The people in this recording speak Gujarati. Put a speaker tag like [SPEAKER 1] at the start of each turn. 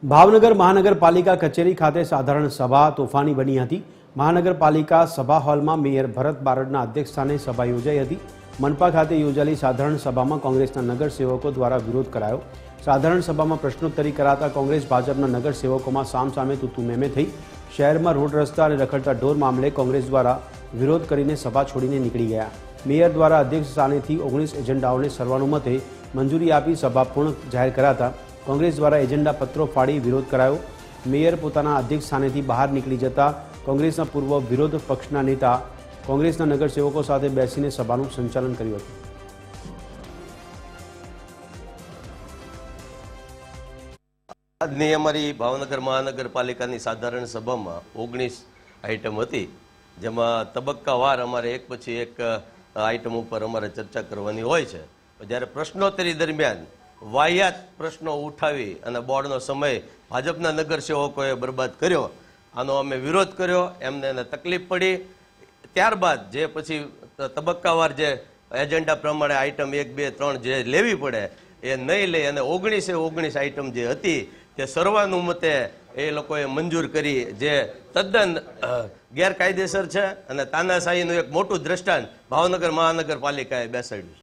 [SPEAKER 1] ભાવનગર મહાનગરપાલિકા કચેરી ખાતે સાધારણ સભા તોફાની બની હતી। મહાનગરપાલિકા સભા હોલમાં મેયર ભરત બારડના અધ્યક્ષસ્થાને સભા યોજાઈ હતી। મનપા ખાતે યોજાયેલી સાધારણ સભામાં કોંગ્રેસના નગરસેવકો દ્વારા વિરોધ કરાયો। સાધારણ સભામાં પ્રશ્નોત્તરી કરાતા કોંગ્રેસ ભાજપના નગરસેવકોમાં સામસામે તૂતુમેમે થઈ। શહેરમાં રોડ રસ્તા અને રખડતા ઢોર મામલે કોંગ્રેસ દ્વારા વિરોધ કરીને સભા છોડીને નીકળી ગયા। મેયર દ્વારા અધ્યક્ષ સ્થાનેથી 19 એજન્ડાઓને સર્વાનુમતે મંજૂરી આપી સભા પૂર્ણ જાહેર કરાતા કોંગ્રેસ દ્વારા એજન્ડા પત્રો ફાડી વિરોધ કરાયો। મેયર પોતાના અધ્યક્ષ સ્થાનેથી બહાર નીકળી જતા કોંગ્રેસના પૂર્વ વિરોધ પક્ષના નેતા કોંગ્રેસના નગરસેવકો સાથે બેસીને સભાનું સંચાલન કર્યું હતું।
[SPEAKER 2] આજની અમારી ભાવનગર મહાનગરપાલિકાની સાધારણ સભામાં 19 આઇટમ હતી, જેમાં તબક્કાવાર અમારે એક પછી એક આઇટમ ઉપર અમારે ચર્ચા કરવાની હોય છે। જ્યારે પ્રશ્નોત્તરી દરમિયાન વાહિયાત પ્રશ્નો ઉઠાવી અને બોર્ડનો સમય ભાજપના નગરસેવકોએ બરબાદ કર્યો, આનો અમે વિરોધ કર્યો। એમને તકલીફ પડી। ત્યારબાદ જે પછી તબક્કાવાર જે એજન્ડા પ્રમાણે આઇટમ 1, 2, 3 જે લેવી પડે એ નહીં લઈ અને 19 આઇટમ જે હતી તે સર્વાનુમતે એ લોકોએ મંજૂર કરી, જે તદ્દન ગેરકાયદેસર છે અને તાનાશાહીનું એક મોટું દ્રષ્ટાંત ભાવનગર મહાનગરપાલિકાએ બેસાડ્યું છે।